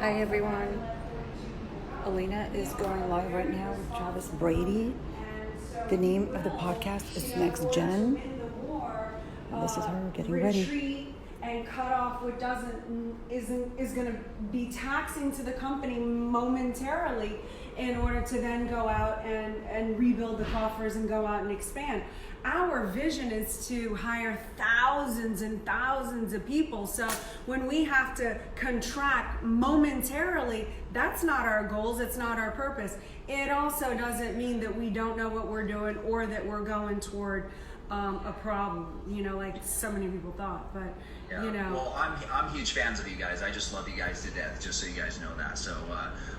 Hi everyone. Elena is going live right now with Travis Brady. The name of the podcast is Next Gen. This is her getting ready. Retreat and cut off what is going to be taxing to the company momentarily in order to then go out and rebuild the coffers and go out and expand. Our vision is to hire thousands and thousands of people. So when we have to contract momentarily, that's not our goals. It's not our purpose. It also doesn't mean that we don't know what we're doing or that we're going toward a problem, like so many people thought. But yeah. Well, I'm huge fans of you guys. I just love you guys to death, just so you guys know that. So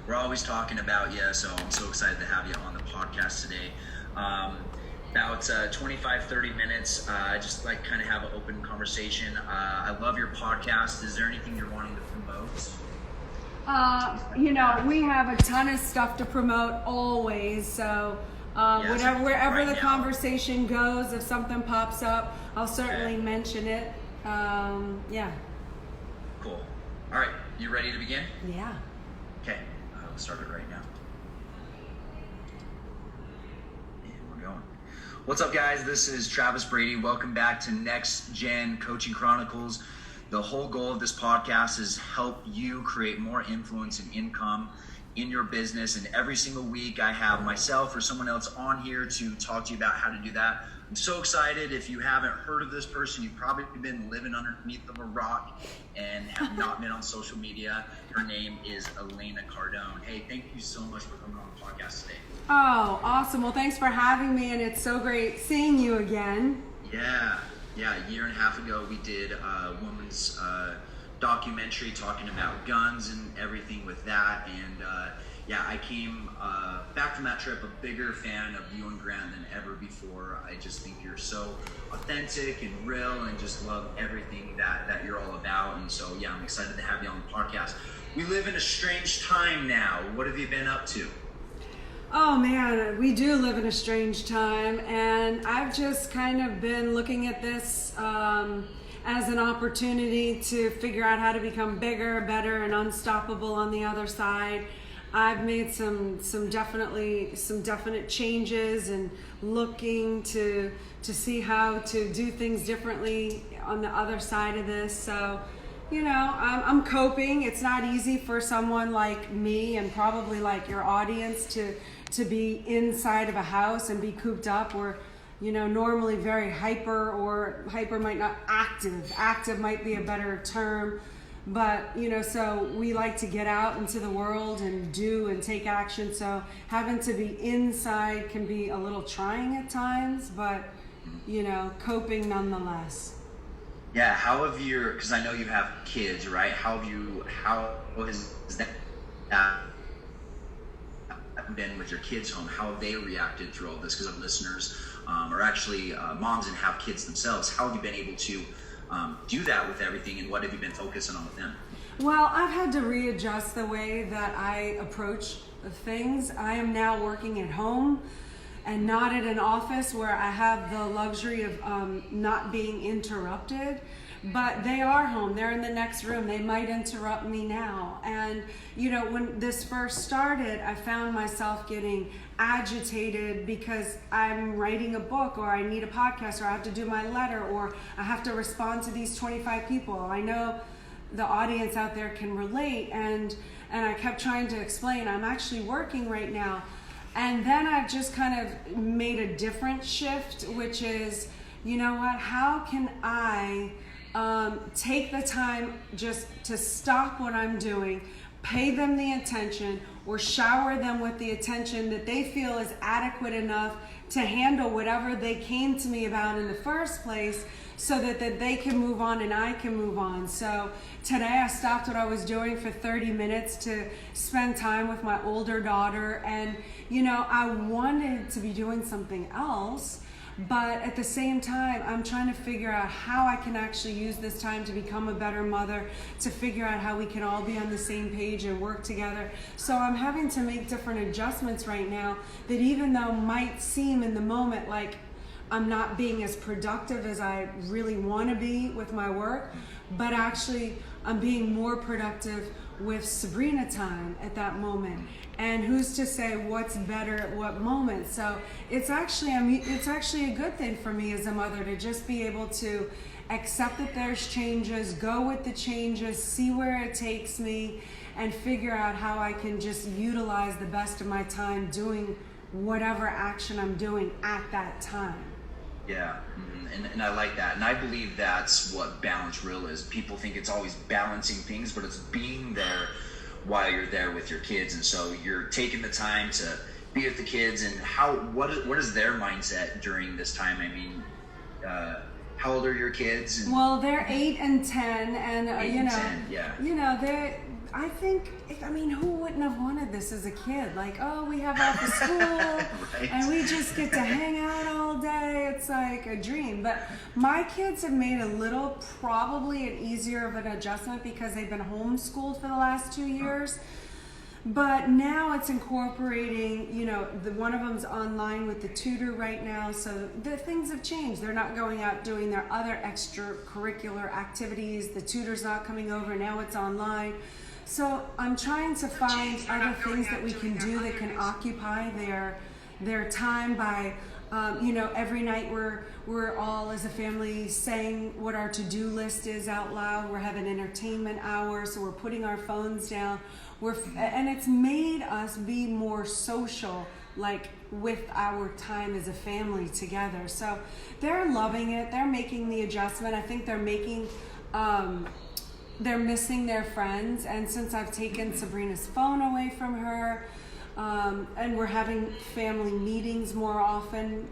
we're always talking about you, so I'm so excited to have you on the podcast today. About 25-30 minutes. I just like kind of have an open conversation. I love your podcast. Is there anything you're wanting to promote? We have a ton of stuff to promote always. So wherever the conversation goes, if something pops up, I'll certainly mention it. Yeah. Cool. All right. You ready to begin? Yeah. Okay. We'll start it right now. What's up, guys? This is Travis Brady. Welcome back to Next Gen Coaching Chronicles. The whole goal of this podcast is help you create more influence and income in your business. And every single week I have myself or someone else on here to talk to you about how to do that. I'm so excited. If you haven't heard of this person, you've probably been living underneath of a rock and have not been on social media. Her name is Elena Cardone. Hey, thank you so much for coming on the podcast today. Oh, awesome. Well, thanks for having me, and it's so great seeing you again. Yeah. A year and a half ago, we did a woman's documentary talking about guns and everything with that. And I came back from that trip a bigger fan of you and Grande than ever before. I just think you're so authentic and real and just love everything that you're all about. And so, I'm excited to have you on the podcast. We live in a strange time now. What have you been up to? Oh man, we do live in a strange time, and I've just kind of been looking at this as an opportunity to figure out how to become bigger, better, and unstoppable on the other side. I've made some definite changes and looking to see how to do things differently on the other side of this. So, I'm coping. It's not easy for someone like me and probably like your audience to be inside of a house and be cooped up. We're, normally very hyper, or hyper might not, active. Active might be a better term. But, so we like to get out into the world and do and take action. So having to be inside can be a little trying at times, but, coping nonetheless. Yeah, how have you, because I know you have kids, right? How has that been with your kids home? How have they reacted through all this? Because of listeners or actually moms and have kids themselves. How have you been able to do that with everything, and what have you been focusing on with them? Well, I've had to readjust the way that I approach things. I am now working at home and not at an office where I have the luxury of not being interrupted. But they are home. They're in the next room. They might interrupt me now. And, when this first started, I found myself getting agitated because I'm writing a book, or I need a podcast, or I have to do my letter, or I have to respond to these 25 people. I know the audience out there can relate. And I kept trying to explain, I'm actually working right now. And then I've just kind of made a different shift, which is, how can I take the time just to stop what I'm doing, pay them the attention, or shower them with the attention that they feel is adequate enough to handle whatever they came to me about in the first place, so that they can move on and I can move on. So today I stopped what I was doing for 30 minutes to spend time with my older daughter. And, I wanted to be doing something else, but at the same time, I'm trying to figure out how I can actually use this time to become a better mother, to figure out how we can all be on the same page and work together. So I'm having to make different adjustments right now that, even though might seem in the moment like I'm not being as productive as I really want to be with my work, but actually I'm being more productive with Sabrina time at that moment. And who's to say what's better at what moment? So it's actually a good thing for me as a mother to just be able to accept that there's changes, go with the changes, see where it takes me, and figure out how I can just utilize the best of my time doing whatever action I'm doing at that time. Yeah, and I like that. And I believe that's what balance real is. People think it's always balancing things, but it's being there while you're there with your kids. And so you're taking the time to be with the kids. And what is their mindset during this time? I mean, how old are your kids? Well, they're 8 and 10, and 8 and 10, yeah. I mean, who wouldn't have wanted this as a kid? Like, oh, we have off of school, right. And we just get to hang out all day. It's like a dream. But my kids have made probably an easier of an adjustment because they've been homeschooled for the last 2 years. But now it's incorporating, one of them's online with the tutor right now, so the things have changed. They're not going out doing their other extracurricular activities. The tutor's not coming over. Now it's online. So I'm trying to find other things that we can do that can occupy their time by, every night we're all as a family saying what our to-do list is out loud. We're having entertainment hour, so we're putting our phones down. And it's made us be more social, like with our time as a family together. So they're loving it. They're making the adjustment. I think they're missing their friends. And since I've taken Sabrina's phone away from her, and we're having family meetings more often.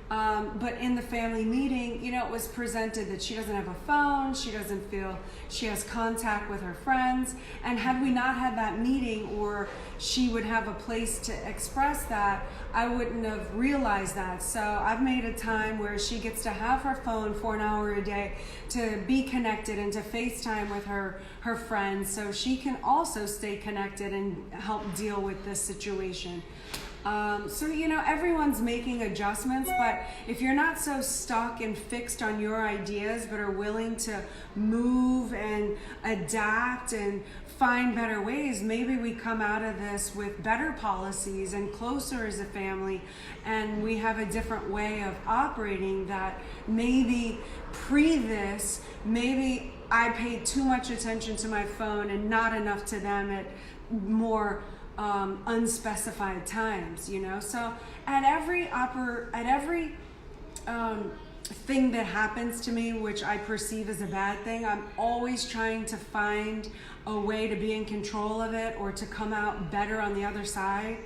But in the family meeting, it was presented that she doesn't have a phone, she doesn't feel she has contact with her friends. And had we not had that meeting, or she would have a place to express that, I wouldn't have realized that. So I've made a time where she gets to have her phone for an hour a day to be connected and to FaceTime with her friends, so she can also stay connected and help deal with this situation. So everyone's making adjustments, but if you're not so stuck and fixed on your ideas, but are willing to move and adapt and find better ways, maybe we come out of this with better policies and closer as a family, and we have a different way of operating that maybe maybe I paid too much attention to my phone and not enough to them at more unspecified times, So at every thing that happens to me, which I perceive as a bad thing, I'm always trying to find a way to be in control of it or to come out better on the other side.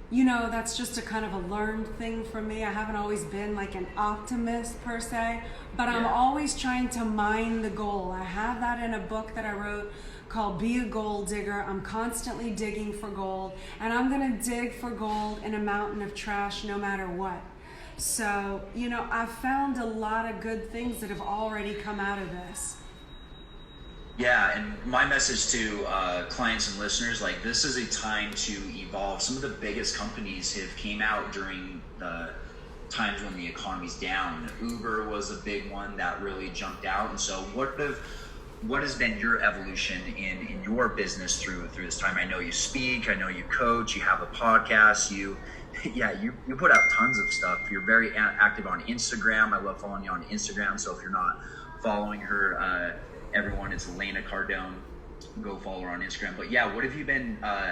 That's just a kind of a learned thing for me. I haven't always been like an optimist per se, but I'm always trying to mine the goal. I have that in a book that I wrote called Be a Gold Digger. I'm constantly digging for gold, and I'm going to dig for gold in a mountain of trash no matter what. So, I've found a lot of good things that have already come out of this. Yeah, and my message to clients and listeners, this is a time to evolve. Some of the biggest companies have came out during the times when the economy's down. Uber was a big one that really jumped out. And so what has been your evolution in your business through this time? I know you speak, I know you coach, you have a podcast, you put out tons of stuff. You're very active on Instagram. I love following you on Instagram. So if you're not following her, everyone, it's Elena Cardone. Go follow her on Instagram. But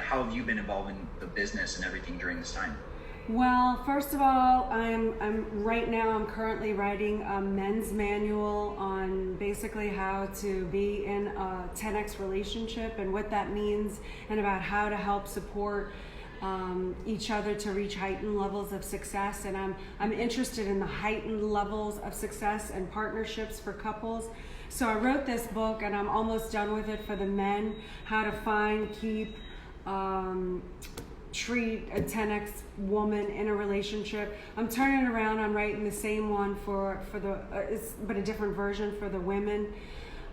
how have you been involving the business and everything during this time? Well, first of all, I'm currently writing a men's manual on basically how to be in a 10x relationship and what that means, and about how to help support each other to reach heightened levels of success. And I'm interested in the heightened levels of success and partnerships for couples. So I wrote this book, and I'm almost done with it for the men: how to find, keep, treat a 10x woman in a relationship. I'm turning around. I'm writing the same one for the but a different version for the women.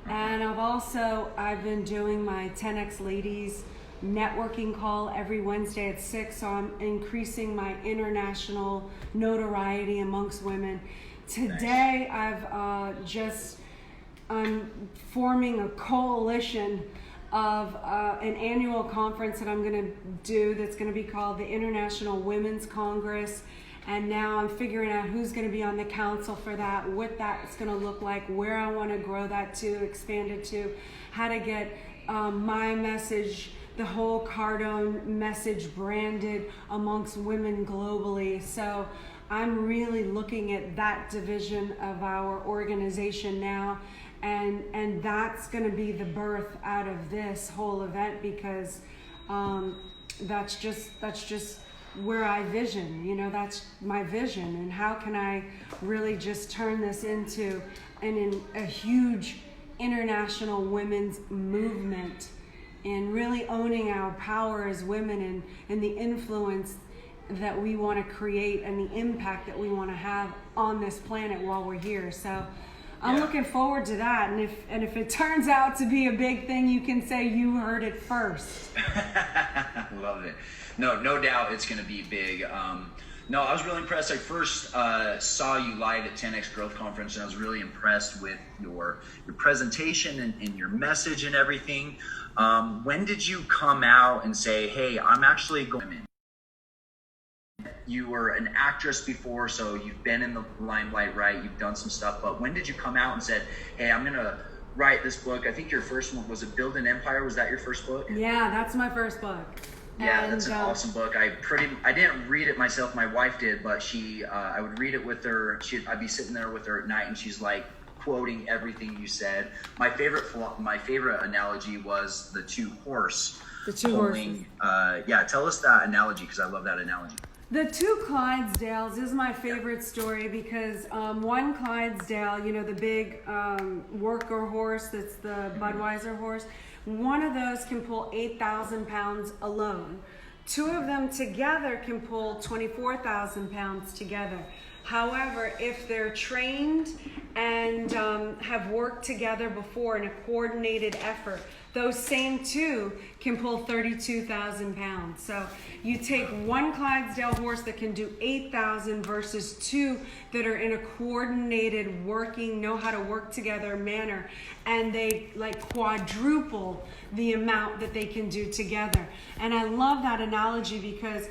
And I've been doing my 10x ladies networking call every Wednesday at 6, so I'm increasing my international notoriety amongst women. Today, nice. I'm forming a coalition of an annual conference that I'm going to do that's going to be called the International Women's Congress. And now I'm figuring out who's going to be on the council for that, what that's going to look like, where I want to grow that to, expand it to, how to get my message, the whole Cardone message branded amongst women globally. So I'm really looking at that division of our organization now. And that's going to be the birth out of this whole event, because that's just where I vision, that's my vision. And how can I really just turn this into a huge international women's movement, and really owning our power as women, and the influence that we want to create and the impact that we want to have on this planet while we're here. So I'm looking forward to that. And if it turns out to be a big thing, you can say you heard it first. Love it. No doubt it's going to be big. No, I was really impressed. I first saw you live at 10X Growth Conference, and I was really impressed with your presentation and your message and everything. When did you come out and say, hey, I'm actually going? You were an actress before, so you've been in the limelight, right? You've done some stuff, but when did you come out and said, hey, I'm going to write this book? I think your first one was Build an Empire. Was that your first book? Yeah, that's my first book. Yeah, that's an awesome book. I didn't read it myself. My wife did, but I would read it with her. I'd be sitting there with her at night, and she's like quoting everything you said. My favorite analogy was the two horses. Yeah, tell us that analogy, because I love that analogy. The two Clydesdales is my favorite story, because one Clydesdale, the big worker horse that's the Budweiser horse, one of those can pull 8,000 pounds alone. Two of them together can pull 24,000 pounds together. However, if they're trained and have worked together before in a coordinated effort, those same two can pull 32,000 pounds. So you take one Clydesdale horse that can do 8,000 versus two that are in a coordinated know how to work together manner, and they like quadruple the amount that they can do together. And I love that analogy, because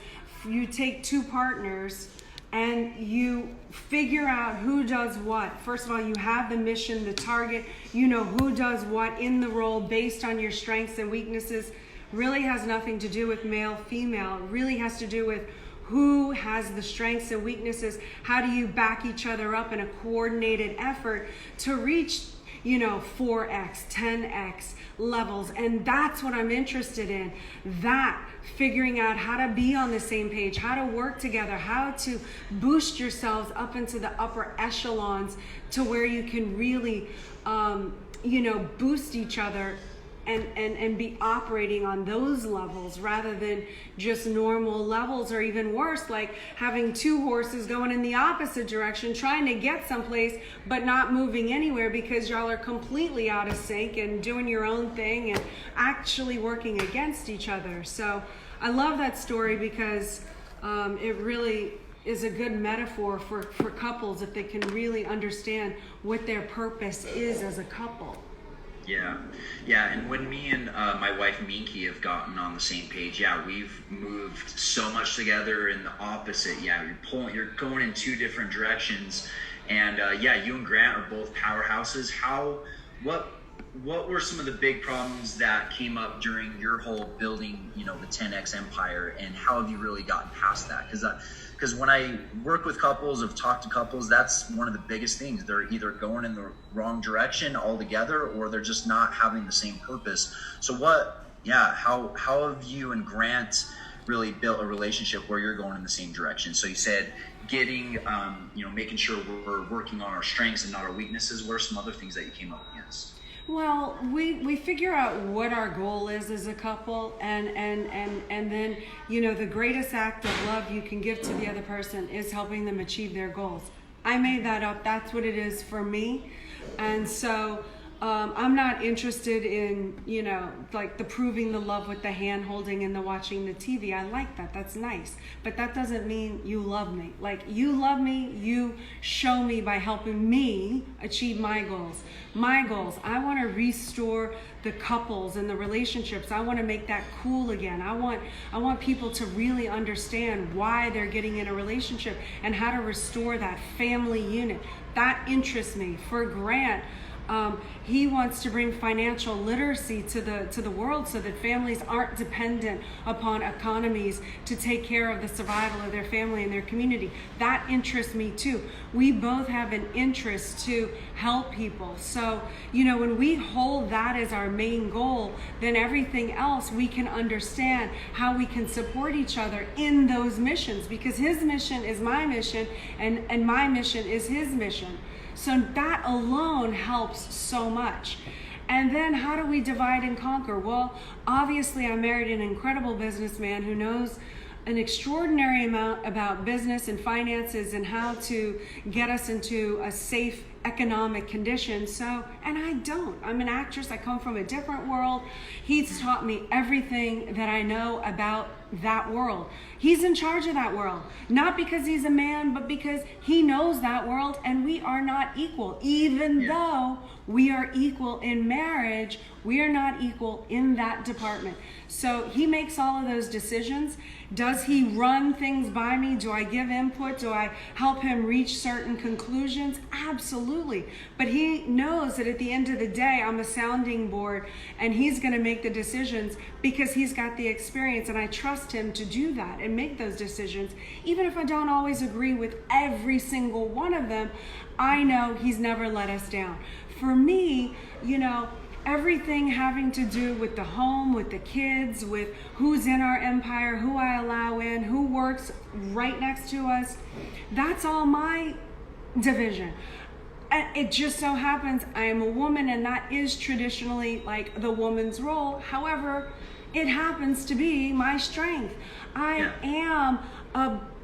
you take two partners and you figure out who does what. First of all, you have the mission, the target, who does what in the role based on your strengths and weaknesses. Really has nothing to do with male, female. It really has to do with who has the strengths and weaknesses. How do you back each other up in a coordinated effort to reach 4x, 10x levels? And that's what I'm interested in. Figuring out how to be on the same page, how to work together, how to boost yourselves up into the upper echelons to where you can really, boost each other and be operating on those levels rather than just normal levels, or even worse, like having two horses going in the opposite direction, trying to get someplace but not moving anywhere because y'all are completely out of sync and doing your own thing and actually working against each other. So I love that story, because it really is a good metaphor for couples, if they can really understand what their purpose is as a couple. Yeah, and when me and my wife Minky have gotten on the same page, we've moved so much together in the opposite. You're going in two different directions, and you and Grant are both powerhouses. What were some of the big problems that came up during your whole building, the 10X empire, and how have you really gotten past that? Because when I work with couples, I've talked to couples, that's one of the biggest things. They're either going in the wrong direction altogether, or they're just not having the same purpose. So how have you and Grant really built a relationship where you're going in the same direction? So you said getting, making sure we're working on our strengths and not our weaknesses. What are some other things that you came up against? Well, we figure out what our goal is as a couple, and then the greatest act of love you can give to the other person is helping them achieve their goals. I made that up. That's what it is for me. And so I'm not interested in, like the proving the love with the hand holding and the watching the TV. I like that. That's nice. But that doesn't mean you love me. Like, you love me, you show me by helping me achieve my goals. My goals, I want to restore the couples and the relationships. I want to make that cool again. I want people to really understand why they're getting in a relationship and how to restore that family unit. That interests me. For Grant, he wants to bring financial literacy to the world so that families aren't dependent upon economies to take care of the survival of their family and their community. That interests me too. We both have an interest to help people. So, when we hold that as our main goal, then everything else we can understand how we can support each other in those missions, because his mission is my mission and my mission is his mission. So that alone helps so much. And then how do we divide and conquer? Well, obviously I married an incredible businessman who knows an extraordinary amount about business and finances and how to get us into a safe economic condition. So, and I don't. I'm an actress. I come from a different world. He's taught me everything that I know about that world. He's in charge of that world, not because he's a man, but because he knows that world, and we are not equal. Even though we are equal in marriage, we are not equal in that department. So he makes all of those decisions. Does he run things by me? Do I give input? Do I help him reach certain conclusions? Absolutely. But he knows that at the end of the day, I'm a sounding board, and he's going to make the decisions because he's got the experience, and I trust him to do that and make those decisions. Even if I don't always agree with every single one of them, I know he's never let us down. For me, everything having to do with the home, with the kids, with who's in our empire, who I allow in, who works right next to us, that's all my division. And it just so happens I am a woman, and that is traditionally like the woman's role. However, it happens to be my strength. I am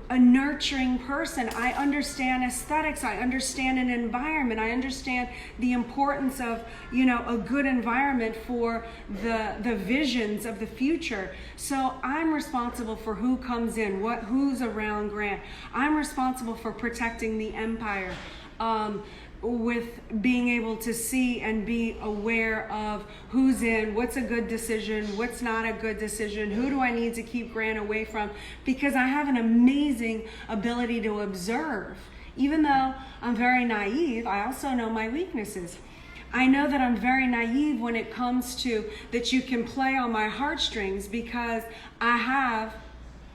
a nurturing person. I understand aesthetics. I understand an environment. I understand the importance of, a good environment for the visions of the future. So I'm responsible for who comes in, who's around Grant. I'm responsible for protecting the empire. With being able to see and be aware of who's in, what's a good decision, what's not a good decision, who do I need to keep Grant away from, because I have an amazing ability to observe. Even though I'm very naive, I also know my weaknesses. I know that I'm very naive when it comes to that you can play on my heartstrings, because I have,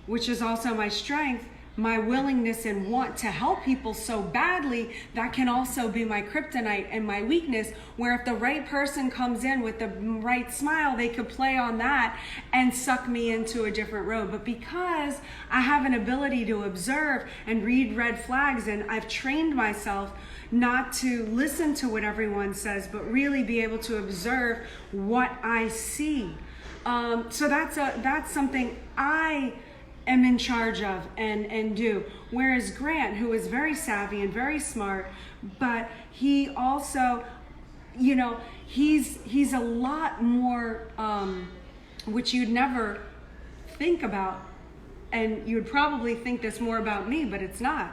which is also my strength, my willingness and want to help people so badly. That can also be my kryptonite and my weakness, where if the right person comes in with the right smile, they could play on that and suck me into a different road. But because I have an ability to observe and read red flags, and I've trained myself not to listen to what everyone says, but really be able to observe what I see. So that's something I am in charge of and do. Whereas Grant, who is very savvy and very smart, but he also, he's a lot more, which you'd never think about, and you'd probably think this more about me, but it's not.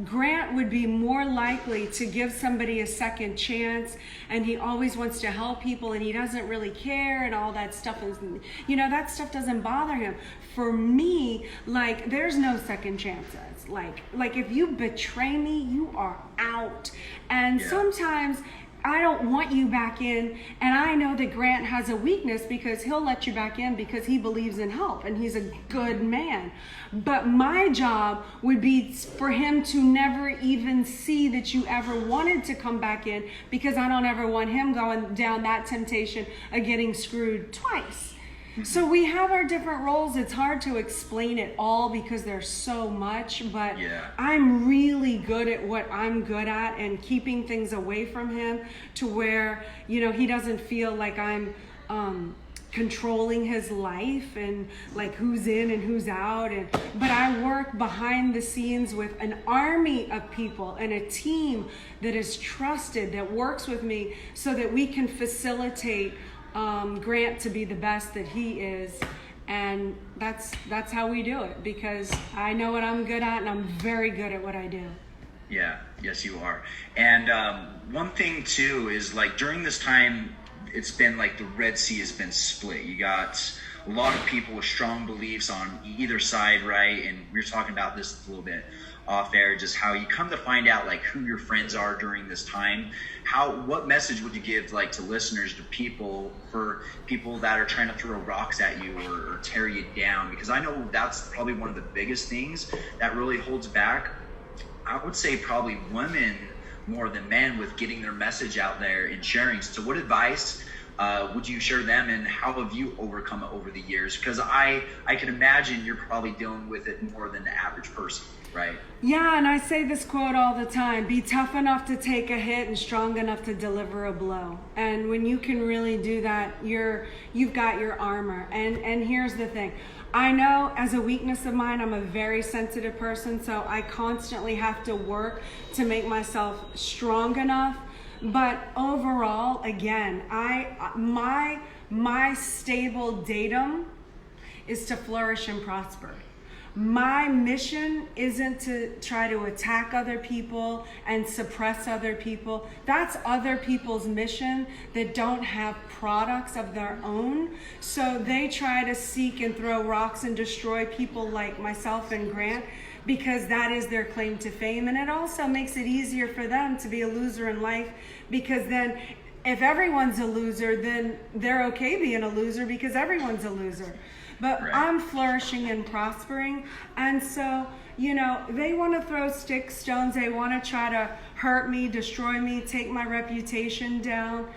Grant would be more likely to give somebody a second chance, and he always wants to help people, and he doesn't really care, and all that stuff is, that stuff doesn't bother him. For me, there's no second chances. Like if you betray me, you are out. And sometimes I don't want you back in, and I know that Grant has a weakness because he'll let you back in because he believes in help and he's a good man. But my job would be for him to never even see that you ever wanted to come back in, because I don't ever want him going down that temptation of getting screwed twice. So we have our different roles. It's hard to explain it all because there's so much, but I'm really good at what I'm good at, and keeping things away from him to where, he doesn't feel like I'm controlling his life and like who's in and who's out, but I work behind the scenes with an army of people and a team that is trusted, that works with me so that we can facilitate Grant to be the best that he is. And that's how we do it, because I know what I'm good at and I'm very good at what I do. Yeah, yes you are. And one thing too is like during this time, it's been like the Red Sea has been split. You got a lot of people with strong beliefs on either side, right? And we were talking about this a little bit off air, just how you come to find out like who your friends are during this time. What message would you give like to listeners, to people, for people that are trying to throw rocks at you or tear you down? Because I know that's probably one of the biggest things that really holds back, I would say, probably women more than men with getting their message out there and sharing. So what advice would you share them, and how have you overcome it over the years? Because I can imagine you're probably dealing with it more than the average person, right? Yeah, and I say this quote all the time: be tough enough to take a hit and strong enough to deliver a blow. And when you can really do that, you've got your armor. And here's the thing. I know as a weakness of mine, I'm a very sensitive person, so I constantly have to work to make myself strong enough. But overall, again, my stable datum is to flourish and prosper. My mission isn't to try to attack other people and suppress other people. That's other people's mission that don't have products of their own. So they try to seek and throw rocks and destroy people like myself and Grant, because that is their claim to fame. And it also makes it easier for them to be a loser in life, because then if everyone's a loser, then they're okay being a loser because everyone's a loser. But right. I'm flourishing and prospering. And so, they want to throw sticks, stones. They want to try to hurt me, destroy me, take my reputation down.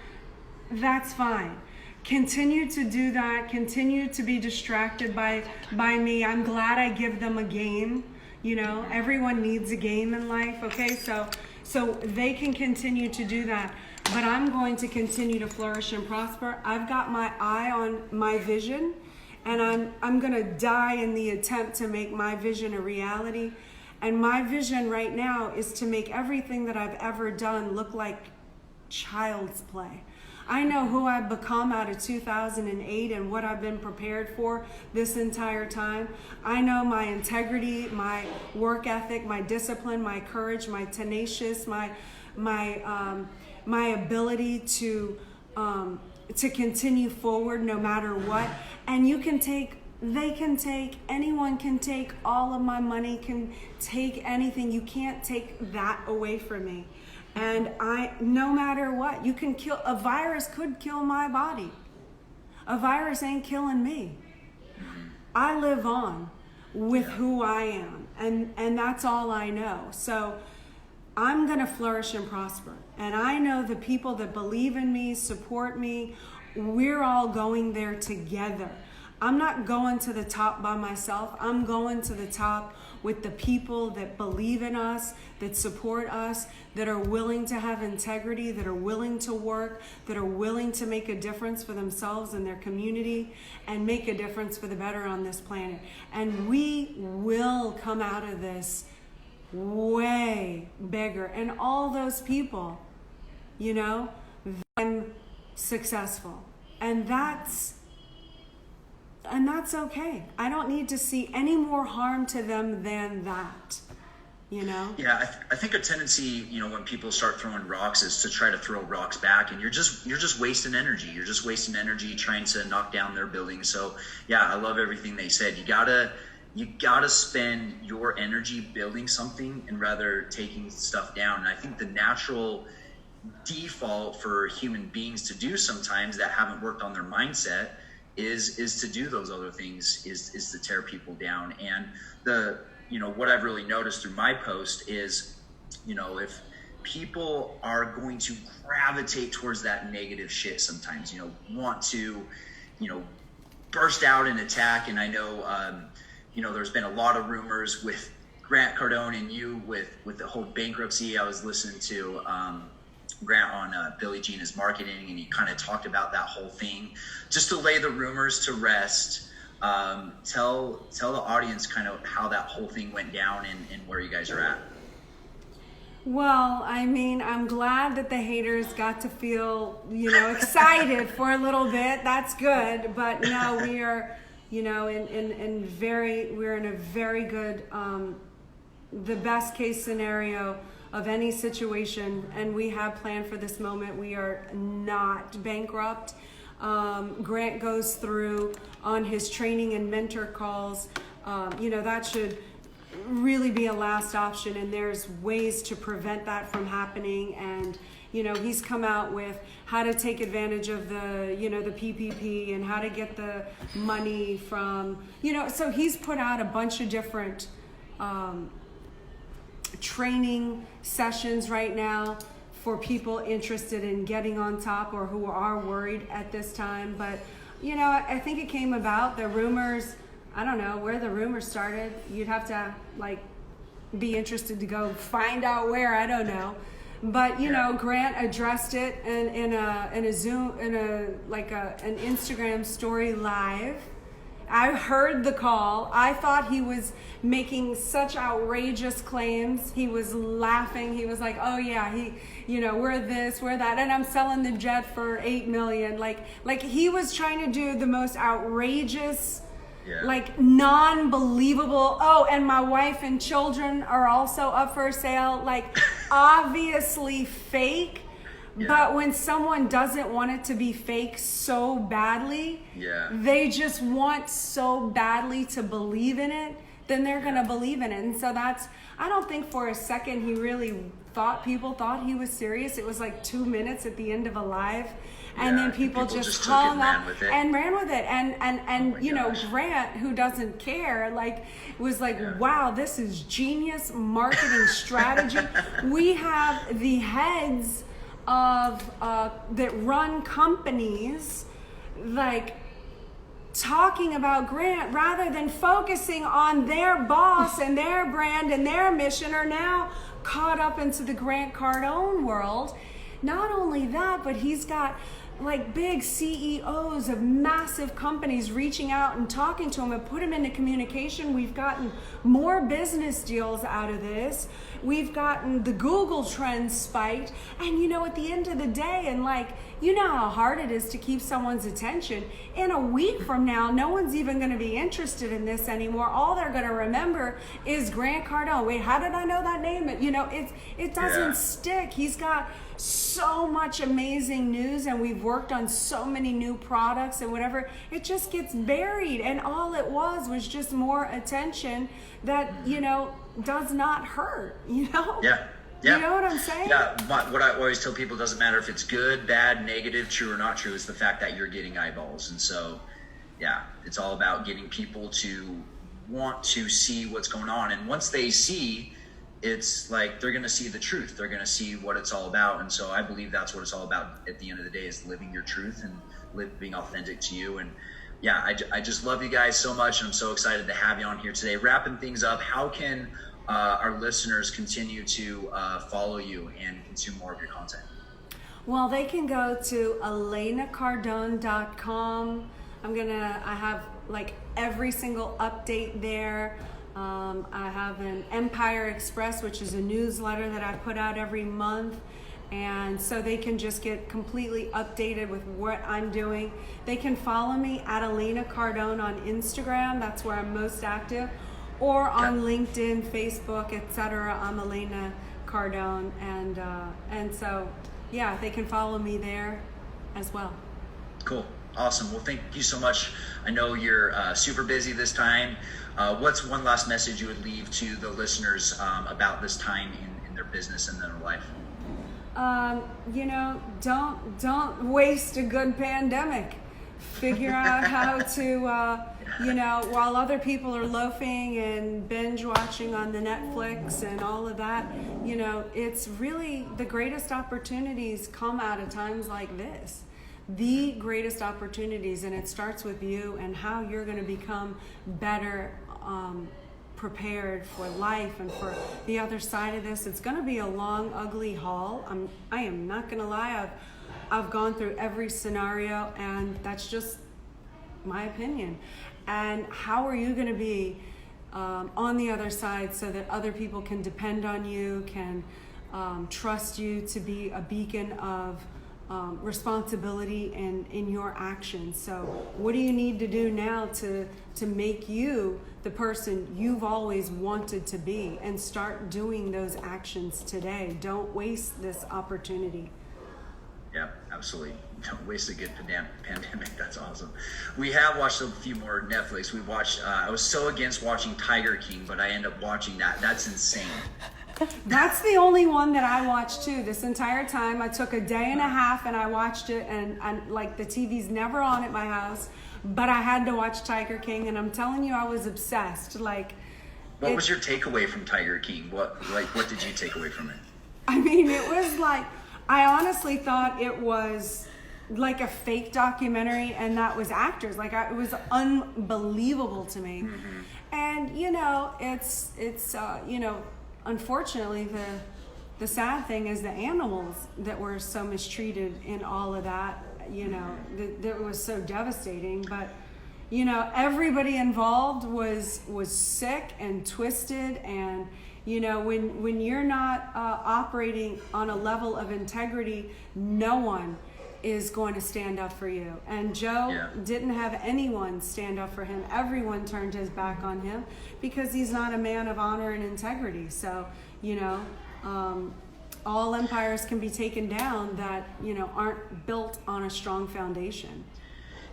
That's fine. Continue to do that. Continue to be distracted by me. I'm glad I give them a game. Everyone needs a game in life. Okay, so they can continue to do that. But I'm going to continue to flourish and prosper. I've got my eye on my vision. And I'm going to die in the attempt to make my vision a reality. And my vision right now is to make everything that I've ever done look like child's play. I know who I've become out of 2008 and what I've been prepared for this entire time. I know my integrity, my work ethic, my discipline, my courage, my tenacious, my ability to continue forward no matter what. And anyone can take all of my money, can take anything. You can't take that away from me. And no matter what, a virus could kill my body. A virus ain't killing me. I live on with who I am. And that's all I know. So I'm going to flourish and prosper. And I know the people that believe in me, support me, we're all going there together. I'm not going to the top by myself. I'm going to the top with the people that believe in us, that support us, that are willing to have integrity, that are willing to work, that are willing to make a difference for themselves and their community and make a difference for the better on this planet. And we will come out of this way bigger. And all those people, them successful. And that's okay. I don't need to see any more harm to them than that, Yeah, I think a tendency, when people start throwing rocks is to try to throw rocks back, and you're just wasting energy. You're just wasting energy trying to knock down their building. So yeah, I love everything they said. You gotta spend your energy building something and rather taking stuff down. And I think the natural default for human beings to do sometimes that haven't worked on their mindset is to do those other things, is to tear people down. And what I've really noticed through my post is, if people are going to gravitate towards that negative shit sometimes, want to, burst out and attack. And I know, there's been a lot of rumors with Grant Cardone and you with the whole bankruptcy. I was listening to Grant on Billie Jean is Marketing, and he kind of talked about that whole thing. Just to lay the rumors to rest, tell the audience kind of how that whole thing went down and where you guys are at. Well, I mean, I'm glad that the haters got to feel, excited for a little bit. That's good. But no, we are, we're in a very good, the best case scenario of any situation. And we have planned for this moment. We are not bankrupt. Grant goes through on his training and mentor calls. That should really be a last option, and there's ways to prevent that from happening. And he's come out with how to take advantage of the the PPP and how to get the money from so he's put out a bunch of different training sessions right now for people interested in getting on top or who are worried at this time. But I think it came about the rumors. I don't know where the rumors started. You'd have to be interested to go find out where. I don't know, but Grant addressed it in a Zoom an Instagram story live. I heard the call. I thought he was making such outrageous claims. He was laughing. He was like, "Oh yeah, we're this, we're that, and I'm selling the jet for $8 million." Like he was trying to do the most outrageous. Yeah. Non-believable. Oh, and my wife and children are also up for sale. Obviously fake. Yeah. But when someone doesn't want it to be fake so badly, they just want so badly to believe in it, then they're going to believe in it. And so I don't think for a second he really people thought he was serious. It was 2 minutes at the end of a live. And then people just hung up and ran with it. And Grant, who doesn't care, was wow, this is genius marketing strategy. We have the heads of that run companies talking about Grant rather than focusing on their boss and their brand and their mission, are now caught up into the Grant Cardone world. Not only that, but he's got big CEOs of massive companies reaching out and talking to him and put him into communication. We've gotten more business deals out of this. We've gotten the Google trends spiked. And at the end of the day, and how hard it is to keep someone's attention. In a week from now, no one's even going to be interested in this anymore. All they're going to remember is Grant Cardone. Wait, how did I know that name? It doesn't stick. He's got so much amazing news, and we've worked on so many new products and whatever. It just gets buried, and all it was just more attention that does not hurt. Yeah. You know what I'm saying? Yeah, what I always tell people, doesn't matter if it's good, bad, negative, true or not true, it's the fact that you're getting eyeballs. And so, it's all about getting people to want to see what's going on. And once they see, it's they're going to see the truth. They're going to see what it's all about. And so I believe that's what it's all about at the end of the day, is living your truth and living authentic to you. And I just love you guys so much. And I'm so excited to have you on here today. Wrapping things up, how can our listeners continue to follow you and consume more of your content? Well, they can go to elenacardone.com. I have every single update there. I have an Empire Express, which is a newsletter that I put out every month. And so they can just get completely updated with what I'm doing. They can follow me at Elena Cardone on Instagram. That's where I'm most active. Or on LinkedIn, Facebook, etc. I'm Elena Cardone. And so, they can follow me there as well. Cool. Awesome. Well, thank you so much. I know you're super busy this time. What's one last message you would leave to the listeners about this time in their business and their life? Don't waste a good pandemic. Figure out how to, while other people are loafing and binge watching on the Netflix and all of that, it's really the greatest opportunities come out of times like this. The greatest opportunities, and it starts with you and how you're going to become better prepared for life and for the other side of this. It's going to be a long, ugly haul. I am not going to lie. I've gone through every scenario, and that's just my opinion. And how are you going to be on the other side so that other people can depend on you, can trust you to be a beacon of responsibility in your actions? So what do you need to do now to make you the person you've always wanted to be, and start doing those actions today? Don't waste this opportunity. Yeah, absolutely. Don't waste a good pandemic. That's awesome. We have watched a few more Netflix. We watched, I was so against watching Tiger King, but I ended up watching that. That's insane. That's the only one that I watched too. This entire time, I took a day and a half and I watched it, and like the TV's never on at my house, but I had to watch Tiger King, and I'm telling you, I was obsessed. Like, what was your takeaway from Tiger King? What did you take away from it? I mean, it was like, I honestly thought it was like a fake documentary, and that was actors. Like, it was unbelievable to me. Mm-hmm. And you know, it's you know, unfortunately, the sad thing is the animals that were so mistreated in all of that. You know, that was so devastating. But you know, everybody involved was sick and twisted. And you know, when you're not operating on a level of integrity, no one is going to stand up for you. And Joe didn't have anyone stand up for him. Everyone turned his back on him because he's not a man of honor and integrity. So, you know, all empires can be taken down that, you know, aren't built on a strong foundation.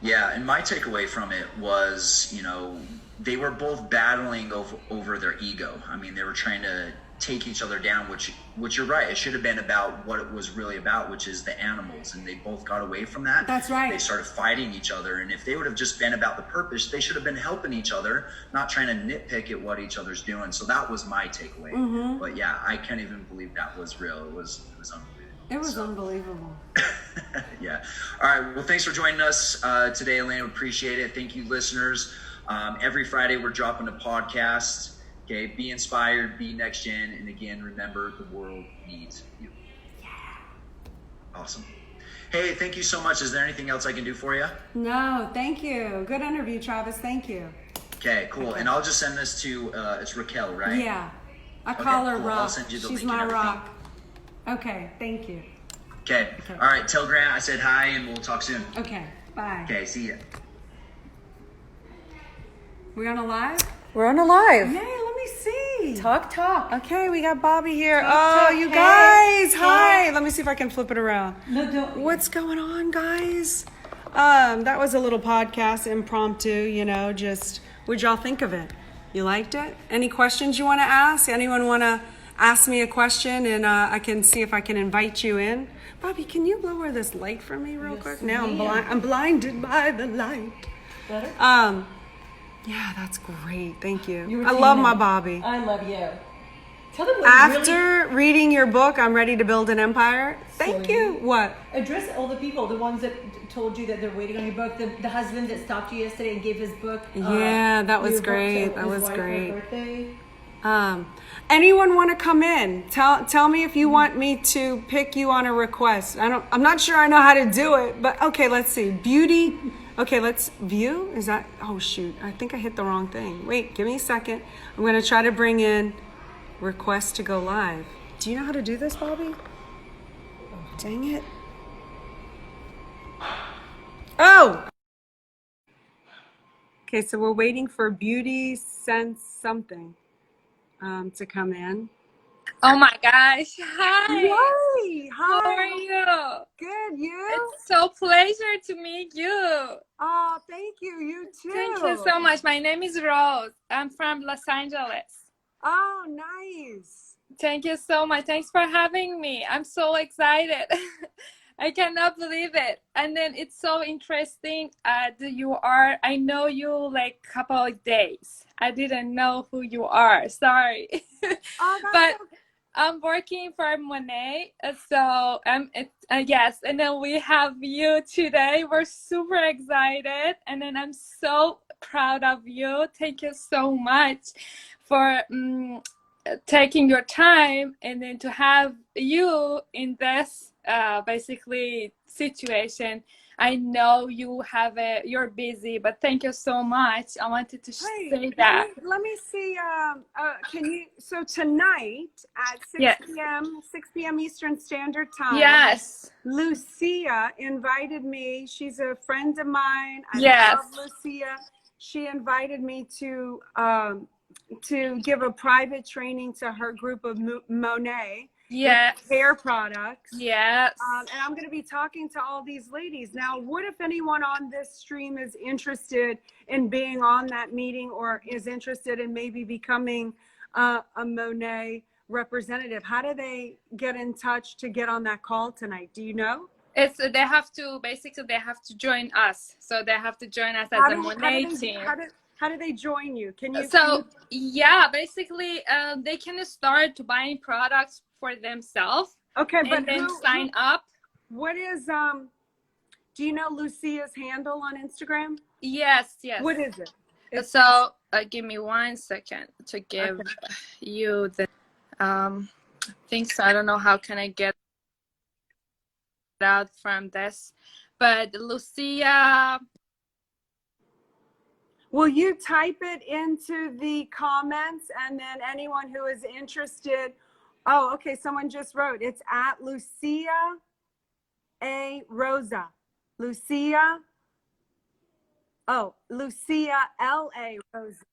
Yeah, and my takeaway from it was, you know, they were both battling over their ego. I mean, they were trying to take each other down, which you're right. It should have been about what it was really about, which is the animals. And they both got away from that. That's right. They started fighting each other. And if they would have just been about the purpose, they should have been helping each other, not trying to nitpick at what each other's doing. So that was my takeaway. Mm-hmm. But yeah, I can't even believe that was real. It was unbelievable. It was unbelievable. Yeah. All right. Well, thanks for joining us today, Elena. We appreciate it. Thank you, listeners. Every Friday, we're dropping a podcast. Okay, be inspired, be next gen, and again, remember, the world needs you. Yeah. Awesome. Hey, thank you so much. Is there anything else I can do for you? No, thank you. Good interview, Travis. Thank you. Okay, cool. Okay. And I'll just send this to, it's Raquel, right? Yeah. I call her cool. Rock. I'll send you the She's link my and everything. rock. Okay, thank you. Okay. All right, tell Grant I said hi, and we'll talk soon. Okay, bye. Okay, see ya. We on a live? We're on a live. Yay, let me see. Talk. Okay, we got Bobby here. Talk. You Hey. guys, hi. Let me see if I can flip it around. No, don't. What's going on, guys? That was a little podcast, impromptu, you know, just, what'd y'all think of it? You liked it? Any questions you want to ask? Anyone want to ask me a question, and I can see if I can invite you in? Bobby, can you lower this light for me real quick? Now I'm blinded by the light. Better? Yeah, that's great. Thank you. I love my Bobby. I love you. Tell them what After reading your book, I'm ready to build an empire. Thank you. What? Address all the people, the ones that told you that they're waiting on your book. The husband that stopped you yesterday and gave his book. Yeah, that was your book great. to That his was wife for her great. birthday. Anyone want to come in? Tell me if you want me to pick you on a request. I'm not sure I know how to do it, but okay, let's see. Beauty. Okay, let's view. Is that, oh shoot, I think I hit the wrong thing. Wait, give me a second. I'm going to try to bring in request to go live. Do you know how to do this, Bobby? Dang it. Oh! Okay, so we're waiting for Beauty Sense something to come in. Oh my gosh. Hi. Yay! How Hi. are you? Good, you? It's so pleasure to meet you. Oh, thank you. You too. Thank you so much. My name is Rose. I'm from Los Angeles. Oh, nice. Thank you so much. Thanks for having me. I'm so excited. I cannot believe it. And then it's so interesting that you are, I know you like a couple of days. I didn't know who you are. Sorry. Oh, But I'm working for Monet, so yes, and then we have you today. We're super excited, and then I'm so proud of you. Thank you so much for taking your time and then to have you in this basically situation. I know you're busy, but thank you so much. I wanted to say that. Let me see. Can you? So tonight at 6 Yes. p.m. 6 p.m. Eastern Standard Time. Yes. Lucia invited me. She's a friend of mine. I Yes. love Lucia. She invited me to give a private training to her group of Monet. Yes. With hair products. Yes. And I'm going to be talking to all these ladies. Now, what if anyone on this stream is interested in being on that meeting or is interested in maybe becoming a Monet representative? How do they get in touch to get on that call tonight? Do you know? They have to join us. So they have to join us as a Monet team. How do they join you? Yeah, basically they can start buying products for themselves. Okay, but and then sign up. What is do you know Lucia's handle on Instagram? Yes. What is it? Give me 1 second to give you the things. I don't know how can I get out from this, but Lucia. Will you type it into the comments, and then anyone who is interested? Oh, okay. Someone just wrote. It's at Lucia A. Rosa. Lucia. Oh, Lucia L.A. Rosa.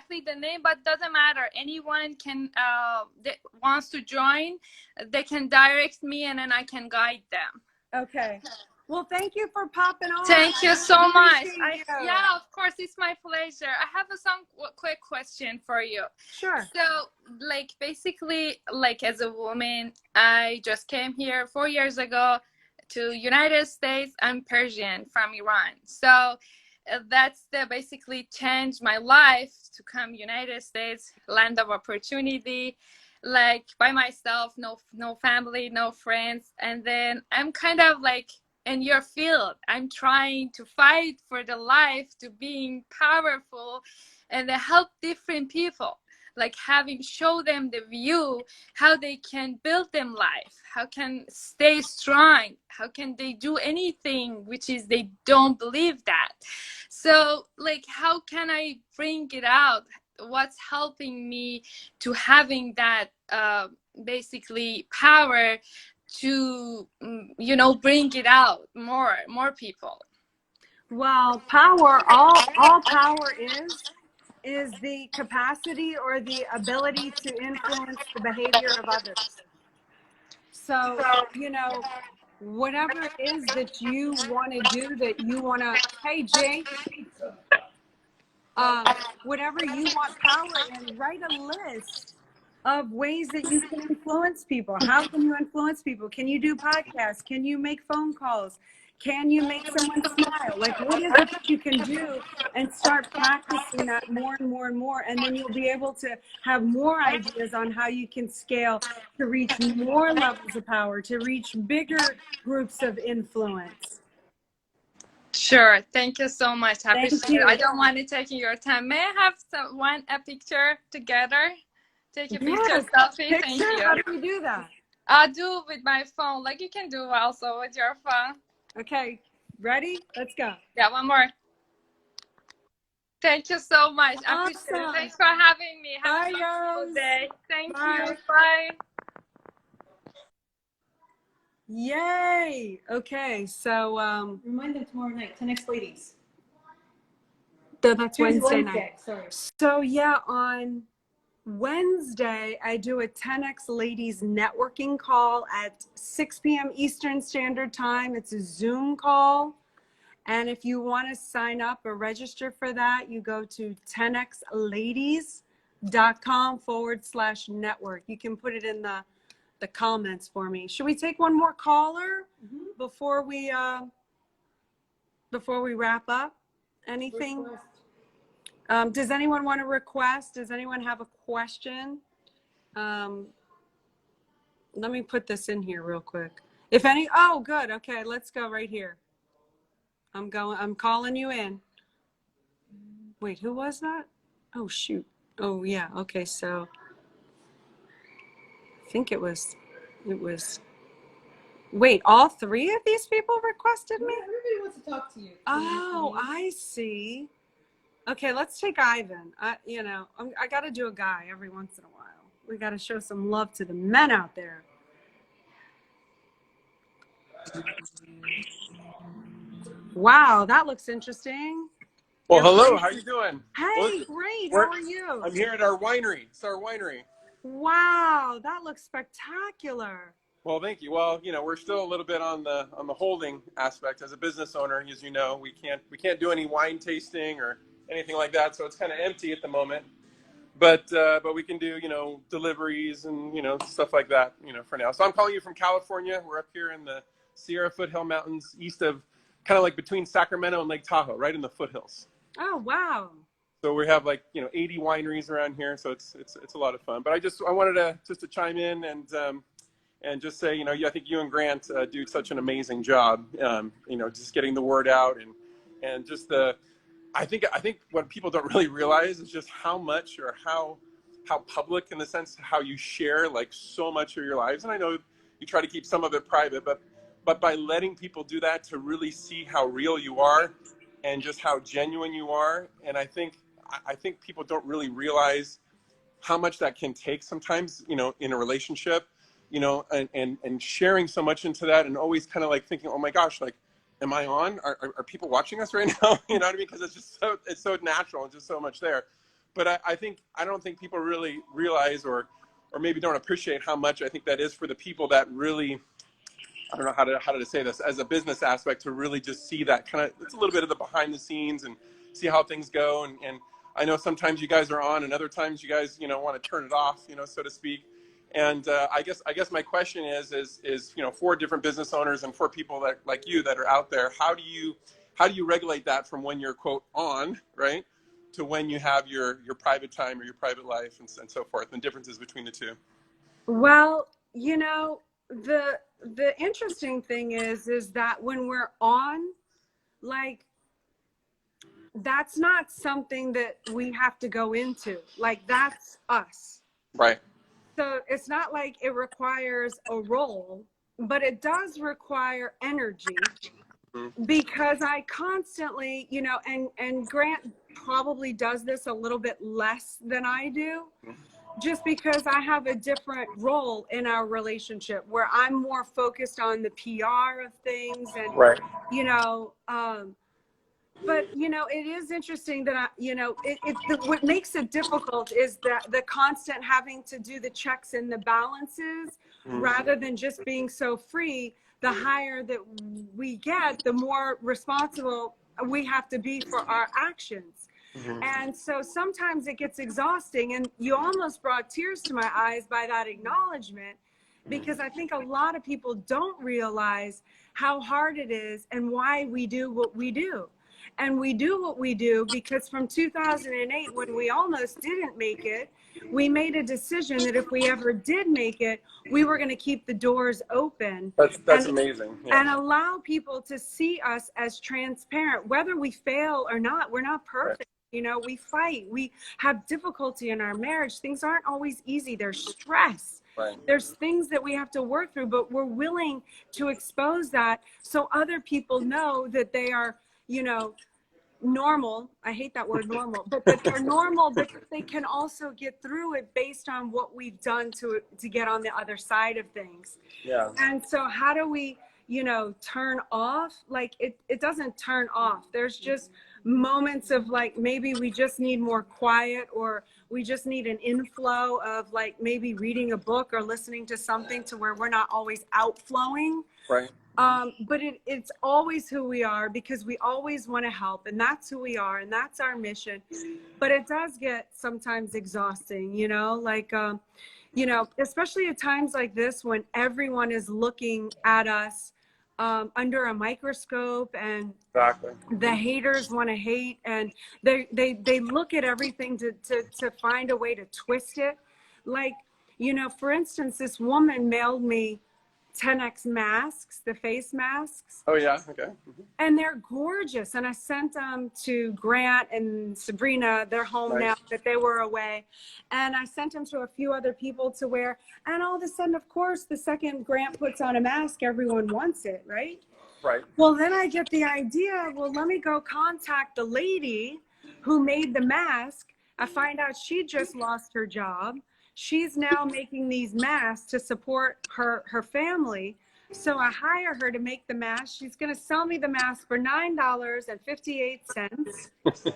The name, but doesn't matter. Anyone can that wants to join, they can direct me and then I can guide them. Okay. Well, thank you for popping on. Thank you so much. Yeah, of course, it's my pleasure. I have some quick question for you. Sure. So, basically, as a woman, I just came here 4 years ago to United States. I'm Persian from Iran. So that's basically changed my life to come United States, land of opportunity, by myself, no family, no friends. And then I'm kind of in your field. I'm trying to fight for the life, to being powerful and to help different people, show them the view, how they can build them life, how can stay strong, how can they do anything which is they don't believe that. So how can I bring it out? What's helping me to having that basically power to bring it out more people? Well, power, all power is the capacity or the ability to influence the behavior of others. So, whatever it is that you want to do, that you want to, hey, Jay, whatever you want power in, write a list of ways that you can influence people. How can you influence people? Can you do podcasts? Can you make phone calls? Can you make someone smile? What is it that you can do? And start practicing that more and more and more. And then you'll be able to have more ideas on how you can scale to reach more levels of power, to reach bigger groups of influence. Sure. Thank you so much. I appreciate it. I don't want to take your time. May I have a picture together? Take a picture, selfie. Thank you. How do we do that? I'll do with my phone. You can do also with your phone. Okay. Ready? Let's go. Yeah, one more. Thank you so much. I appreciate it. Thanks for having me. Have a wonderful day. Thank you. Bye. Yay. Okay. So remind them tomorrow night, 10X Ladies. That's Wednesday night. Sorry. So yeah, on Wednesday, I do a 10X Ladies networking call at 6 p.m. Eastern Standard Time. It's a Zoom call. And if you want to sign up or register for that, you go to 10xladies.com/network. You can put it in the comments for me. Should we take one more caller before we wrap up? Anything? Does anyone want to request? Does anyone have a question? Let me put this in here real quick. If any, oh, good. Okay, let's go right here. I'm calling you in. Wait, who was that? Oh, shoot. Oh, yeah. Okay, so I think it was, wait, all three of these people requested me? Everybody wants to talk to you. Oh, I see. Okay, let's take Ivan. I got to do a guy every once in a while. We got to show some love to the men out there. Wow, that looks interesting. Well, hello. How you doing? Hey, great. How are you? I'm here at our winery. It's our winery. Wow, that looks spectacular. Well, thank you. Well, we're still a little bit on the holding aspect. As a business owner, as you know, we can't do any wine tasting or anything like that, so it's kind of empty at the moment. But we can do deliveries and stuff like that for now. So I'm calling you from California. We're up here in the Sierra Foothill Mountains, east of kind of like between Sacramento and Lake Tahoe, right in the foothills. Oh, wow. So we have 80 wineries around here, so it's a lot of fun. But I wanted to chime in and just say, I think you and Grant do such an amazing job, just getting the word out and just I think what people don't really realize is just how much or how public, in the sense how you share so much of your lives. And I know you try to keep some of it private, but by letting people do that, to really see how real you are and just how genuine you are. And I think people don't really realize how much that can take sometimes, in a relationship, and sharing so much into that, and always kind of thinking, oh my gosh, am I on? Are people watching us right now? You know what I mean? Because it's so natural and just so much there. But I don't think people really realize or maybe don't appreciate how much I think that is for the people that really, I don't know how to say this, as a business aspect, to really just see that kind of, it's a little bit of the behind the scenes and see how things go. And I know sometimes you guys are on and other times you guys, want to turn it off, so to speak. And I guess my question is for different business owners and for people that like you that are out there, how do you regulate that from when you're quote on, right, to when you have your private time or your private life and so forth, and differences between the two? Well, the interesting thing is that when we're on, that's not something that we have to go into. That's us. Right. So it's not like it requires a role, but it does require energy, because I constantly, and Grant probably does this a little bit less than I do, just because I have a different role in our relationship where I'm more focused on the PR of things and, right. But, it is interesting that, what makes it difficult is that the constant having to do the checks and the balances, rather than just being so free. The higher that we get, the more responsible we have to be for our actions. And so sometimes it gets exhausting, and you almost brought tears to my eyes by that acknowledgement, because I think a lot of people don't realize how hard it is and why we do what we do. And we do what we do because from 2008, when we almost didn't make it, we made a decision that if we ever did make it, we were going to keep the doors open. That's amazing. Yeah. And allow people to see us as transparent, whether we fail or not. We're not perfect. Right. We fight. We have difficulty in our marriage. Things aren't always easy. There's stress. Right. There's things that we have to work through, but we're willing to expose that so other people know that they are, normal. I hate that word normal, but that they're normal, but they can also get through it based on what we've done to get on the other side of things. Yeah. And so how do we, turn off? It doesn't turn off. There's just moments of maybe we just need more quiet, or we just need an inflow of maybe reading a book or listening to something to where we're not always outflowing. Right. But it's always who we are, because we always want to help, and that's who we are, and that's our mission. But it does get sometimes exhausting, especially at times like this when everyone is looking at us under a microscope, and exactly. The haters want to hate, and they look at everything to find a way to twist it. For instance, this woman mailed me 10x masks, the face masks. Oh yeah, okay. And they're gorgeous. And I sent them to Grant and Sabrina. They're home now, but they were away. And I sent them to a few other people to wear. And all of a sudden, of course, the second Grant puts on a mask, everyone wants it, right? Right. Well, then I get the idea, well, let me go contact the lady who made the mask. I find out she just lost her job. She's now making these masks to support her family. So I hire her to make the mask. She's going to sell me the mask for $9.58.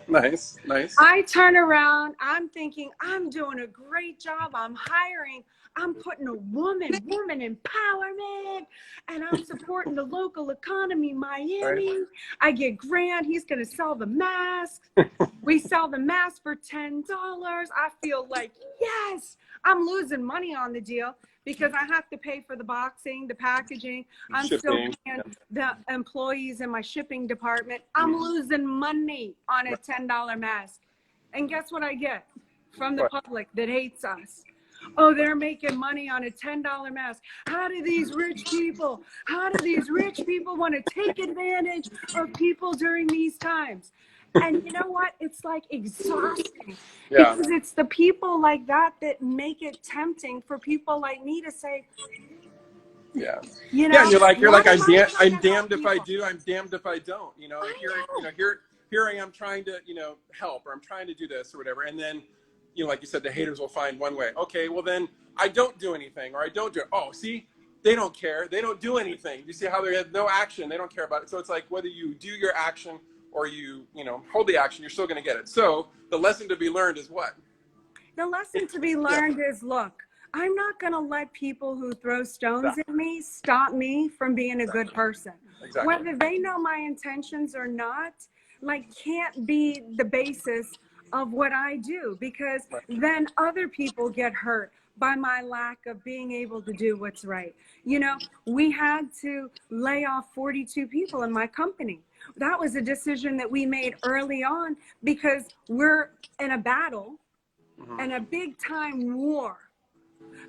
Nice, nice. I turn around. I'm thinking, I'm doing a great job. I'm hiring. I'm putting a woman empowerment, and I'm supporting the local economy, Miami. Right. I get Grant. He's going to sell the masks. We sell the mask for $10. I feel like, yes, I'm losing money on the deal because I have to pay for the boxing, the packaging. I'm still paying the employees in my shipping department. I'm losing money on a $10 mask. And guess what I get from the public that hates us? Oh, they're making money on a $10 mask. How do these rich people want to take advantage of people during these times? And you know what? It's like exhausting because it's the people like that that make it tempting for people like me to say, yeah, you know, and you're like I'm damned if people? I do, I'm damned if I don't. You know, here I am trying to, help, or I'm trying to do this or whatever, and then, like you said, the haters will find one way. Okay, well then I don't do anything, or I don't do it. Oh, see, they don't care. They don't do anything. You see how they have no action. They don't care about it. So it's like whether you do your action or you hold the action, you're still going to get it. So the lesson to be learned is what? The lesson to be learned is, look, I'm not going to let people who throw stones at me stop me from being a good person. Exactly. Whether they know my intentions or not, can't be the basis of what I do, because then other people get hurt by my lack of being able to do what's right. We had to lay off 42 people in my company. That was a decision that we made early on because we're in a battle and a big time war.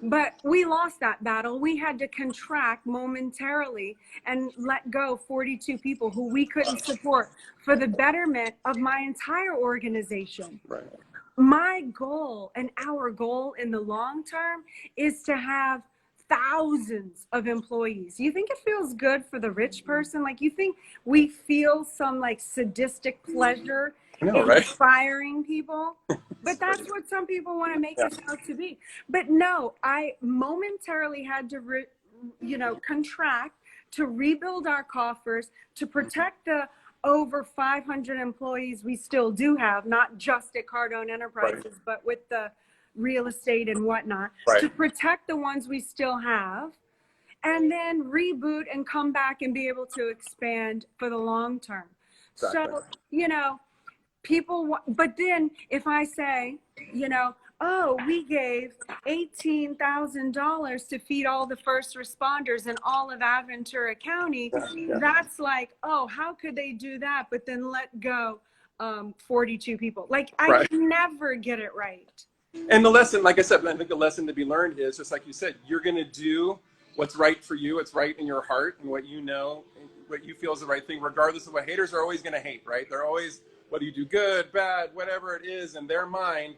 But we lost that battle. We had to contract momentarily and let go 42 people who we couldn't support for the betterment of my entire organization. Right. My goal and our goal in the long term is to have thousands of employees. You think it feels good for the rich person? You think we feel some sadistic pleasure in firing people? But that's what some people want to make us out to be. But no, I momentarily had to, contract to rebuild our coffers, to protect the over 500 employees we still do have, not just at Cardone Enterprises, but with the real estate and whatnot, to protect the ones we still have, and then reboot and come back and be able to expand for the long term. Exactly. So, people, but then if I say, oh, we gave $18,000 to feed all the first responders in all of Aventura County, that's like, oh, how could they do that? But then let go 42 people. I can never get it right. And the lesson, like I said, I think the lesson to be learned is just like you said, you're going to do what's right for you. What's right in your heart and what what you feel is the right thing, regardless of what haters are always going to hate, right? They're always, whether you do good, bad, whatever it is in their mind,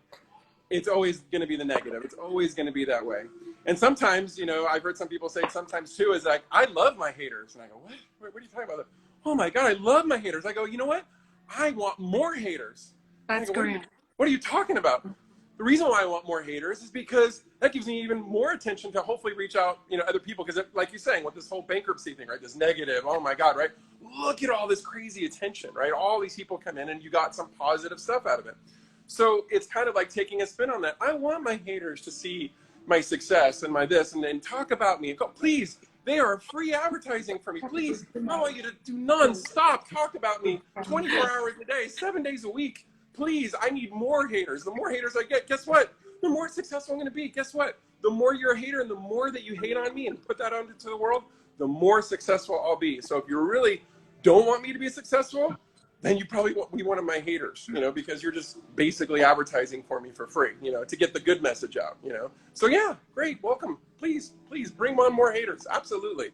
it's always going to be the negative. It's always going to be that way. And sometimes, I've heard some people say sometimes too, is like, I love my haters. And I go, what are you talking about? Oh my God, I love my haters. I go, you know what? I want more haters. That's great. What are you talking about? The reason why I want more haters is because that gives me even more attention to hopefully reach out, other people. Because like you're saying, with this whole bankruptcy thing, right? This negative, oh my God, right? Look at all this crazy attention, right? All these people come in and you got some positive stuff out of it. So it's kind of like taking a spin on that. I want my haters to see my success and my this and then talk about me. Go, please, they are free advertising for me. Please, I want you to do nonstop talk about me 24 hours a day, 7 days a week. Please, I need more haters. The more haters I get, guess what? The more successful I'm going to be. Guess what? The more you're a hater and the more that you hate on me and put that out into the world, the more successful I'll be. So if you really don't want me to be successful, then you probably won't be one of my haters, because you're just basically advertising for me for free, to get the good message out, So yeah, great, welcome. Please bring on more haters. Absolutely.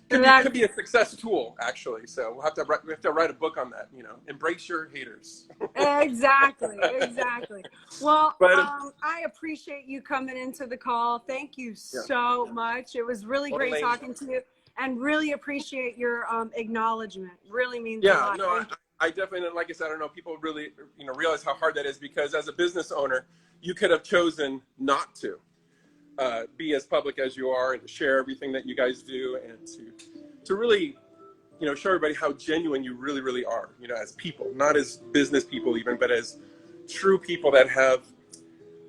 Could be a success tool, actually. So we have to write a book on that. Embrace your haters. Exactly. Well, But, I appreciate you coming into the call. Thank you so much. It was really great talking to you, and really appreciate your acknowledgement. Really means a lot. No, I definitely, like I said, I don't know, people really, realize how hard that is, because as a business owner, you could have chosen not to be as public as you are, and to share everything that you guys do, and to really, show everybody how genuine you really, really are, as people, not as business people even, but as true people that have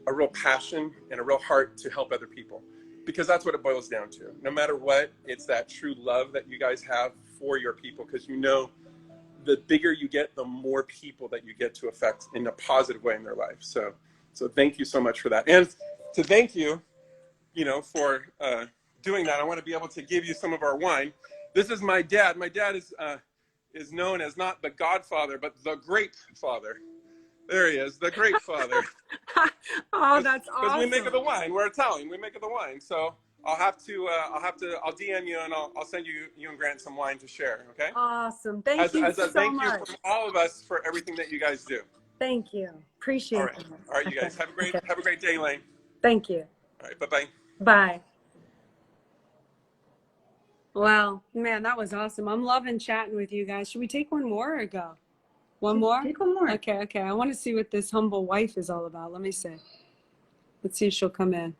a real passion and a real heart to help other people, because that's what it boils down to. No matter what, it's that true love that you guys have for your people, because the bigger you get, the more people that you get to affect in a positive way in their life. So thank you so much for that. And to thank you, for doing that, I want to be able to give you some of our wine. This is my dad. My dad is known as not the Godfather, but the Great Father. There he is, the Great Father. Oh, that's awesome. Because we make the wine. We're Italian. We make the wine. So I'll DM you, and I'll send you and Grant some wine to share. Okay. Awesome. Thank you so thank much. you from all of us for everything that you guys do. Thank you. Appreciate it. All right, you guys have a great day, Elaine. Thank you. All right. Bye-bye. Bye. Wow, man, that was awesome. I'm loving chatting with you guys. Should we take one more or go? One more? Take one more. Okay. I want to see what this humble wife is all about. Let me see. Let's see if she'll come in.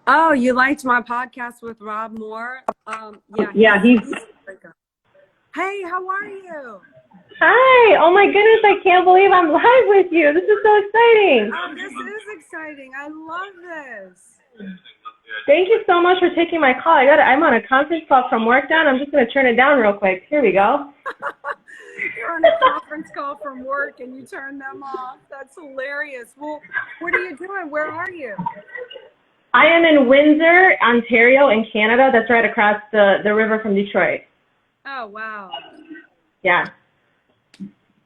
Oh, you liked my podcast with Rob Moore? Yeah, he's. Hey, how are you? Hi! Oh my goodness, I can't believe I'm live with you. This is so exciting. Oh, this is exciting. I love this. Thank you so much for taking my call. I'm on a conference call from work down. I'm just going to turn it down real quick. Here we go. You're on a conference call from work and you turn them off. That's hilarious. Well, what are you doing? Where are you? I am in Windsor, Ontario in Canada. That's right across the river from Detroit. Oh, wow. Yeah.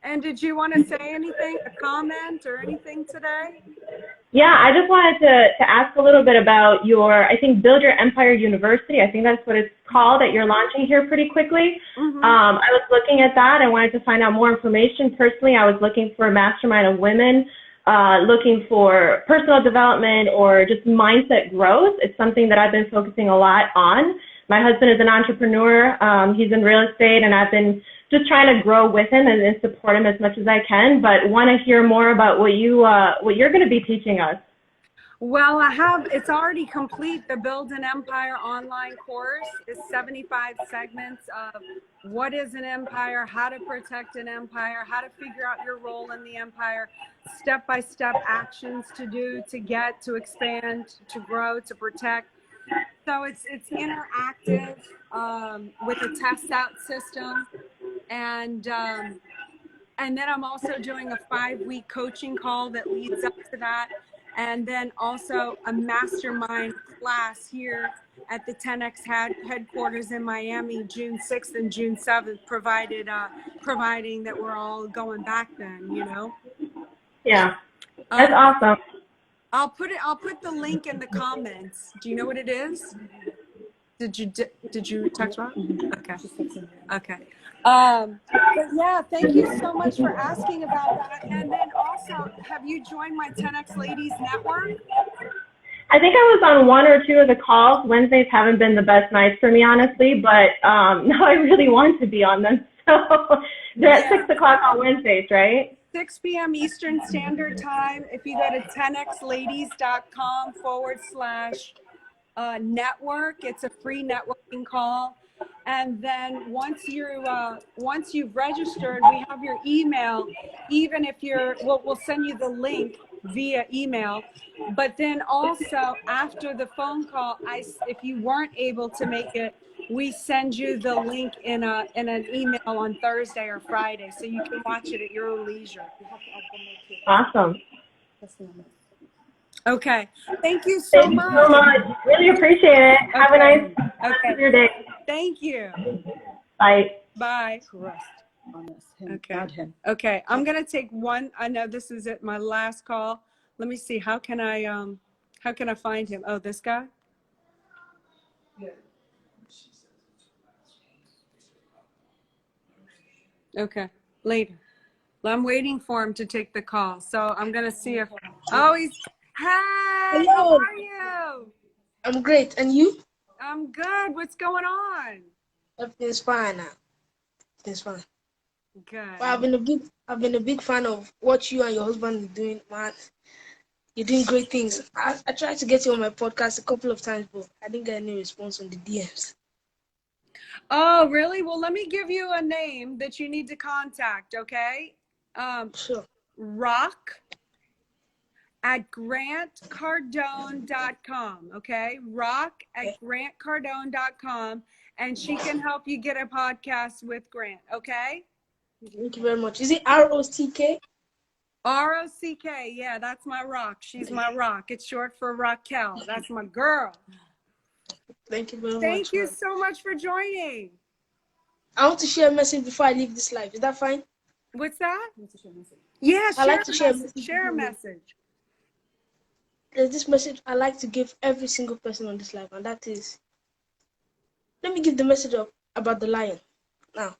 And did you want to say anything, a comment or anything today? Yeah, I just wanted to ask a little bit about I think, Build Your Empire University. I think that's what it's called, that you're launching here pretty quickly. Mm-hmm. I was looking at that. I wanted to find out more information. Personally, I was looking for a mastermind of women, looking for personal development or just mindset growth. It's something that I've been focusing a lot on. My husband is an entrepreneur. He's in real estate, and I've been just trying to grow with him and support him as much as I can, but want to hear more about what you're going to be teaching us. Well, it's already complete. The Build an Empire online course is 75 segments of what is an empire, how to protect an empire, how to figure out your role in the empire, step-by-step actions to do, to get, to expand, to grow, to protect. So it's interactive with a test out system. And then I'm also doing a 5-week coaching call that leads up to that. And then also a mastermind class here at the 10X headquarters in Miami, June 6th and June 7th, providing that we're all going back then, Yeah, that's awesome. I'll put the link in the comments. Do you know what it is? Did you text Rob? Okay. But yeah, thank you so much for asking about that. And then also, have you joined my 10X Ladies Network? I think I was on 1 or 2 of the calls. Wednesdays haven't been the best nights for me, honestly, but now I really want to be on them. So they're at 6 o'clock on Wednesdays, right? 6 p.m. Eastern Standard Time. If you go to 10xladies.com/network, it's a free networking call. And then once you've registered, we have your email. Even if we'll send you the link via email. But then also after the phone call, if you weren't able to make it, we send you the link in an email on Thursday or Friday, so you can watch it at your own leisure. Awesome. Okay. Thank you so Thank you so much. much. Really appreciate it. Have a nice rest of your day. Thank you. Bye. Bye. Correct on this. Him, Okay. add him. Okay. I'm going to take one. I know this is it. My last call. Let me see. How can I find him? Oh, this guy? Okay. Later. I'm waiting for him to take the call. So I'm going to see if, oh, he's, hey, how Hello. are you? I'm great. And you? I'm good. What's going on? Everything's fine now. Everything's fine. Good. But I've been a big fan of what you and your husband are doing, man. You're doing great things. I tried to get you on my podcast a couple of times, but I didn't get any response on the DMs. Oh, really? Well, let me give you a name that you need to contact, okay? Sure. Rock at grantcardone.com, okay? Rock at grantcardone.com, and she can help you get a podcast with Grant, okay? Thank you very much. Is it ROCK? ROCK, yeah, that's my rock. She's my rock. It's short for Raquel. That's my girl. Thank you very much. Thank you man. so much for joining. I want to share a message before I leave this life. Is that fine? What's that? Yeah, I like to share a message. Share a message. There's this message I like to give every single person on this life, and that is, let me give the message about the lion. Now,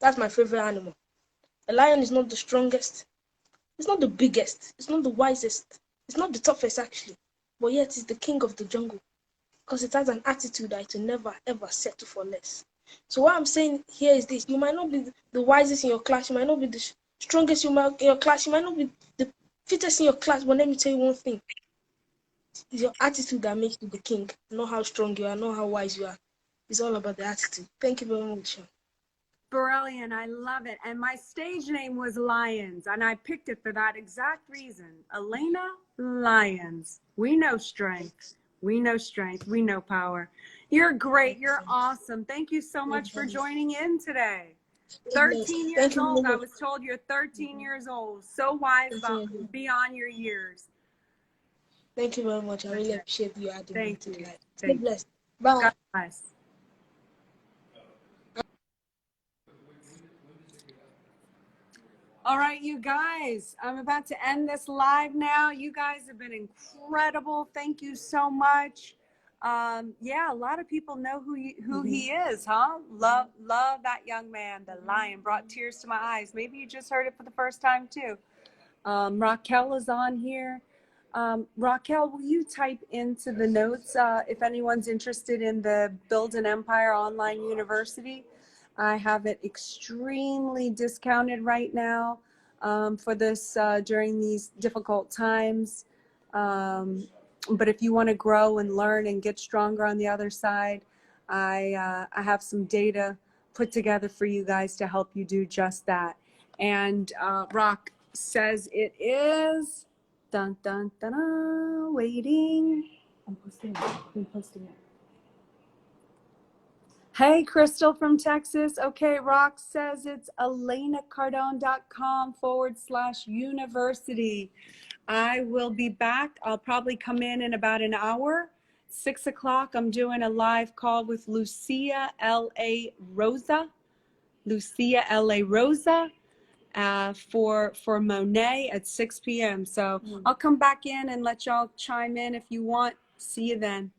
that's my favorite animal. The lion is not the strongest. It's not the biggest. It's not the wisest. It's not the toughest, actually. But yet, it's the king of the jungle. Because it has an attitude that it will never, ever settle for less. So what I'm saying here is this. You might not be the wisest in your class. You might not be the strongest in your class. You might not be the fittest in your class. But let me tell you one thing. It's your attitude that makes you the king. Not how strong you are, not how wise you are. It's all about the attitude. Thank you very much. Brilliant. I love it. And my stage name was Lions, and I picked it for that exact reason. Elena Lions. We know strength. We know strength. We know power. You're great. You're awesome. Thank you so much for joining in today. 13 years old. I was told you're 13 years old. So wise, beyond your years. Thank you very much. I really appreciate you adding me to you. life. Stay blessed. Bye. God bless. All right, you guys, I'm about to end this live now. You guys have been incredible. Thank you so much. Yeah, a lot of people know who he is, huh? Love that young man. The lion brought tears to my eyes. Maybe you just heard it for the first time too. Raquel is on here. Raquel, will you type into the notes if anyone's interested in the Build an Empire Online University? I have it extremely discounted right now for this during these difficult times. But if you want to grow and learn and get stronger on the other side, I have some data put together for you guys to help you do just that. And Rock says it is, dun, dun, dun, dun, waiting. I'm posting it. Hey, Crystal from Texas. Okay, Rock says it's elenacardone.com/university. I will be back. I'll probably come in about an hour. 6 o'clock, I'm doing a live call with Lucia L.A. Rosa. For Monet at 6 p.m. So I'll come back in and let y'all chime in if you want. See you then.